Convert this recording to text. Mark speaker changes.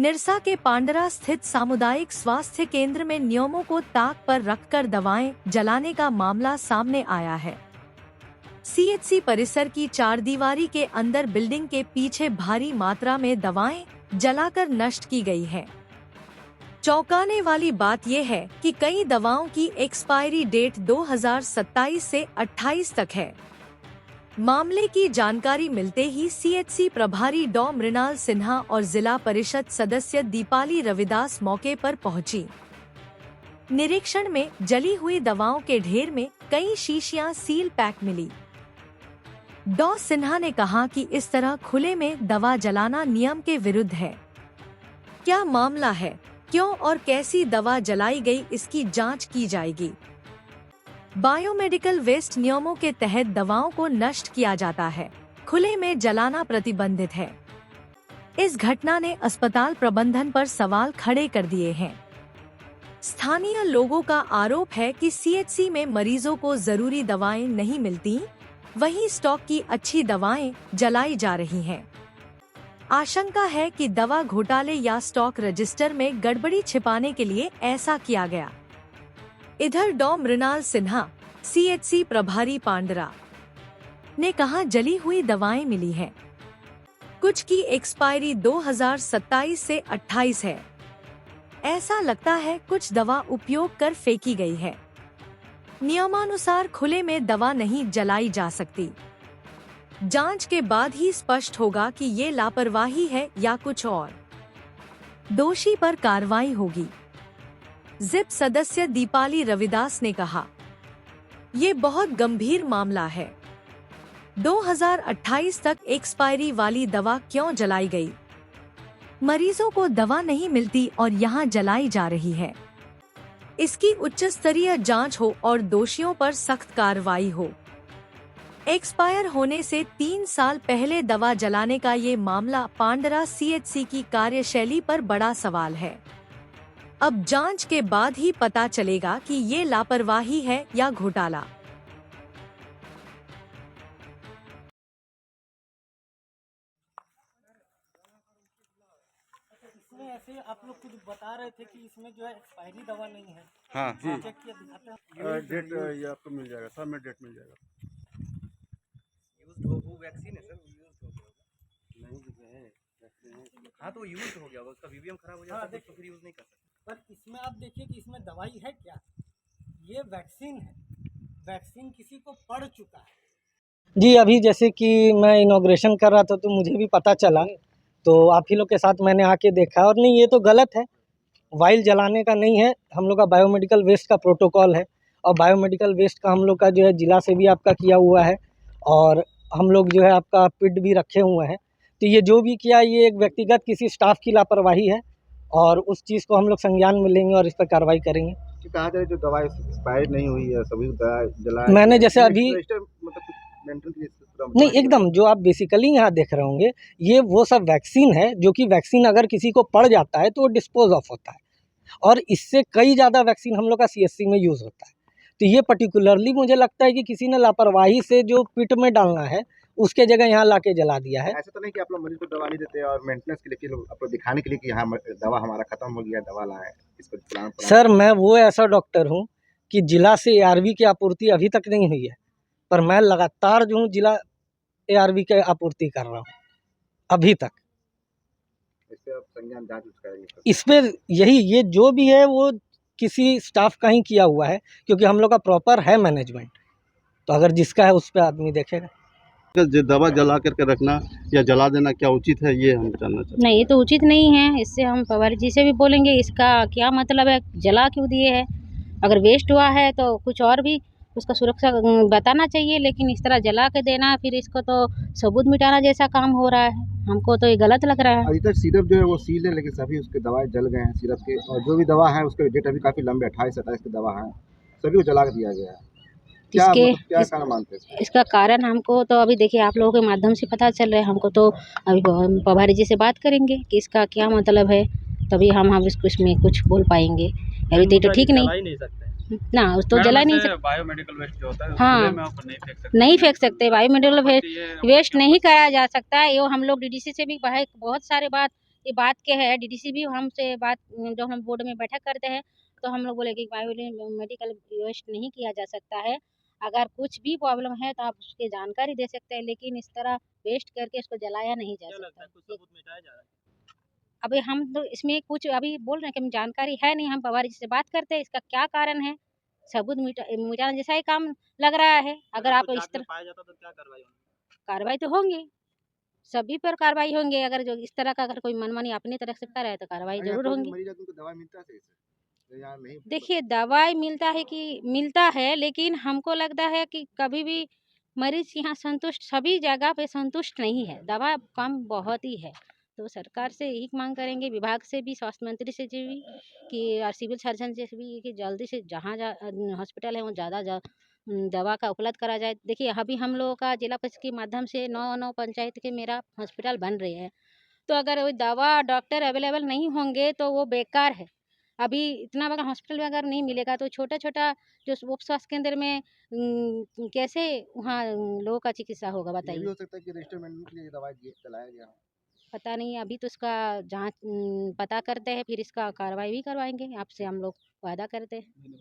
Speaker 1: निरसा के पांडरा स्थित सामुदायिक स्वास्थ्य केंद्र में नियमों को ताक पर रखकर दवाएं जलाने का मामला सामने आया है। सीएचसी परिसर की चारदीवारी के अंदर बिल्डिंग के पीछे भारी मात्रा में दवाएं जलाकर नष्ट की गई है। चौंकाने वाली बात यह है कि कई दवाओं की एक्सपायरी डेट 2027 से 28 तक है। मामले की जानकारी मिलते ही सीएचसी प्रभारी डॉ मृणाल सिन्हा और जिला परिषद सदस्य दीपाली रविदास मौके पर पहुंची। निरीक्षण में जली हुई दवाओं के ढेर में कई शीशियां सील पैक मिली। डॉ सिन्हा ने कहा कि इस तरह खुले में दवा जलाना नियम के विरुद्ध है। क्या मामला है, क्यों और कैसी दवा जलाई गई, इसकी जांच की जाएगी। बायोमेडिकल वेस्ट नियमों के तहत दवाओं को नष्ट किया जाता है, खुले में जलाना प्रतिबंधित है। इस घटना ने अस्पताल प्रबंधन पर सवाल खड़े कर दिए हैं। स्थानीय लोगों का आरोप है कि सीएचसी में मरीजों को जरूरी दवाएं नहीं मिलती, वहीं स्टॉक की अच्छी दवाएं जलाई जा रही हैं। आशंका है कि दवा घोटाले या स्टॉक रजिस्टर में गड़बड़ी छिपाने के लिए ऐसा किया गया। इधर डॉ मृणाल सिन्हा, सीएचसी प्रभारी पांडरा, ने कहा जली हुई दवाएं मिली हैं। कुछ की एक्सपायरी 2027 से 28 है। ऐसा लगता है कुछ दवा उपयोग कर फेंकी गई है। नियमानुसार खुले में दवा नहीं जलाई जा सकती। जांच के बाद ही स्पष्ट होगा कि ये लापरवाही है या कुछ और। दोषी पर कार्रवाई होगी। जिप सदस्य दीपाली रविदास ने कहा, ये बहुत गंभीर मामला है। 2028 तक एक्सपायरी वाली दवा क्यों जलाई गई? मरीजों को दवा नहीं मिलती और यहाँ जलाई जा रही है। इसकी उच्च स्तरीय जांच हो और दोषियों पर सख्त कार्रवाई हो। एक्सपायर होने से 3 साल पहले दवा जलाने का ये मामला पांडरा सीएचसी की कार्यशैली पर बड़ा सवाल है। अब जांच के बाद ही पता चलेगा कि ये लापरवाही है या घोटाला।
Speaker 2: इसमें ऐसे आप लोग कुछ बता रहे थे कि इसमें जो है एक्सपायरी दवा नहीं है।
Speaker 3: हाँ जी,
Speaker 2: चेक किया दिखाते हैं।
Speaker 3: डेट ये आपको मिल जाएगा, सब में डेट मिल जाएगा।
Speaker 4: यूज्ड वो वैक्सीन है सर, यूज्ड हो गया
Speaker 3: नहीं है वैक्सीन।
Speaker 4: हाँ तो यूज्ड हो गया होगा, उसका वीवीएम खराब हो जाता है तो फिर यूज नहीं कर सकते।
Speaker 2: पर इसमें आप देखिए कि इसमें दवाई है क्या? ये वैक्सीन है। वैक्सीन किसी को पड़ चुका है।
Speaker 5: जी, अभी जैसे कि मैं इनॉग्रेशन कर रहा था तो मुझे भी पता चला, तो आप ही लोग के साथ मैंने आके देखा। और नहीं, ये तो गलत है, वाइल जलाने का नहीं है। हम लोग का बायोमेडिकल वेस्ट का प्रोटोकॉल है और बायोमेडिकल वेस्ट का हम लोग का जो है जिला से भी आपका किया हुआ है और हम लोग जो है आपका पिट भी रखे हुए हैं। तो ये जो भी किया, ये एक व्यक्तिगत किसी स्टाफ की लापरवाही है और उस चीज़ को हम लोग संज्ञान में लेंगे और इस पर कार्रवाई करेंगे।
Speaker 3: कहा जाए जो दवाई एक्सपायर नहीं हुई है सभी जला,
Speaker 5: मैंने जैसे अभी
Speaker 3: मतलब
Speaker 5: नहीं, एकदम जो आप बेसिकली यहाँ देख रहे होंगे, ये वो सब वैक्सीन है जो कि वैक्सीन अगर किसी को पड़ जाता है तो वो डिस्पोज ऑफ होता है और इससे कई ज़्यादा वैक्सीन हम लोग का सीएचसी में यूज़ होता है। तो ये पर्टिकुलरली मुझे लगता है कि किसी ने लापरवाही से जो पिट में डालना है उसके जगह यहाँ ला के जला दिया है।
Speaker 3: ऐसा तो नहीं कि आप लोग मरीज को दवा नहीं देते और मेंटेनेंस के लिए आपको दिखाने के लिए कि यहाँ दवा हमारा खत्म हो गया, दवा लाए इसको
Speaker 5: सर, मैं वो ऐसा डॉक्टर हूँ कि जिला से ARV की आपूर्ति अभी तक नहीं हुई है, पर मैं लगातार जो हूँ जिला ARV की आपूर्ति कर रहा हूँ अभी तक।
Speaker 3: इससे आप संज्ञान जांच करेंगे
Speaker 5: इस पर ये जो भी है वो किसी स्टाफ का ही किया हुआ है, क्योंकि हम लोग का प्रॉपर है मैनेजमेंट। तो अगर जिसका है उस पर आदमी देखेगा।
Speaker 3: दवा जला करके रखना या जला देना क्या उचित है, ये हम जानना चाहते हैं।
Speaker 6: नहीं, ये तो उचित नहीं है। इससे हम पवार जी से भी बोलेंगे, इसका क्या मतलब है, जला क्यों दिए है। अगर वेस्ट हुआ है तो कुछ और भी उसका सुरक्षा बताना चाहिए, लेकिन इस तरह जला के देना, फिर इसको तो सबूत मिटाना जैसा काम हो रहा है। हमको तो ये गलत लग रहा है।
Speaker 3: अभी तक सिरप जो है वो सील है, लेकिन सभी उसके दवाएं जल गए हैं सिरप के, और जो भी दवा है उसके डेट अभी काफ़ी लंबे 28-27 की दवा है, सभी को जला के दिया गया है। क्या कारण मानते हैं
Speaker 6: इसका कारण? हमको तो अभी देखिए आप लोगों के माध्यम से पता चल रहा है। हमको तो अभी प्रभारी जी से बात करेंगे कि इसका क्या मतलब है, तभी हम इसमें कुछ बोल पाएंगे। अभी तो ठीक नहीं ना, तो जला नहीं सकते।
Speaker 7: बायोमेडिकल वेस्ट जो होता है
Speaker 6: हाँ, नहीं फेंक सकते। बायोमेडिकल वेस्ट नहीं कराया जा सकता है। ये हम लोग डीडीसी से भी बहुत सारे बात ये बात के है डीडीसी भी हमसे बात, जब हम बोर्ड में बैठक करते हैं तो हम लोग बोले कि बायोमेडिकल वेस्ट नहीं किया जा सकता है। अगर कुछ भी प्रॉब्लम है तो आप उसकी जानकारी दे सकते हैं, लेकिन इस तरह वेस्ट करके इसको जलाया नहीं जा सकता। अभी हम तो इसमें कुछ अभी बोल रहे हैं कि हम जानकारी है नहीं, हम पवार जी से बात करते हैं इसका क्या कारण है, सबूत मिटाने जैसा ही काम लग रहा है। अगर आप इस तरह
Speaker 4: पाया जाता तो क्या कार्रवाई होगी?
Speaker 6: कार्रवाई तो होंगी, सभी पर कार्रवाई होंगे। अगर जो इस तरह का अगर कोई मनमानी अपनी तरफ से कर रहा है तो कार्रवाई
Speaker 3: और यहाँ
Speaker 6: जरूर
Speaker 3: कोई भी
Speaker 6: होंगी।
Speaker 3: मरीज है तो उनको दवाई मिलता है सही से? तो यहाँ नहीं
Speaker 6: देखिए दवाई मिलता है कि मिलता है, लेकिन हमको लगता है कि कभी भी मरीज यहाँ संतुष्ट, सभी जगह पे संतुष्ट नहीं है, दवा कम बहुत ही है। तो सरकार से यही मांग करेंगे, विभाग से भी, स्वास्थ्य मंत्री से भी, कि और सिविल सर्जन से भी, कि जल्दी से जहाँ हॉस्पिटल है वो ज़्यादा दवा का उपलब्ध करा जाए। देखिए अभी हम लोगों का जिला परिषद के माध्यम से 9 पंचायत के मेरा हॉस्पिटल बन रहे हैं, तो अगर वो दवा डॉक्टर अवेलेबल नहीं होंगे तो वो बेकार है। अभी इतना बड़ा हॉस्पिटल में अगर नहीं मिलेगा तो छोटा-छोटा जो उप स्वास्थ्य केंद्र में कैसे वहाँ लोगों का चिकित्सा होगा
Speaker 3: ये भी
Speaker 6: बताइए?
Speaker 3: हो सकता है कि रजिस्टर मेंटेन के लिए दवाई चलाया गया हो।
Speaker 6: पता नहीं, अभी तो इसका जाँच पता करते हैं, फिर इसका कार्रवाई भी करवाएँगे, आपसे हम लोग वादा करते हैं।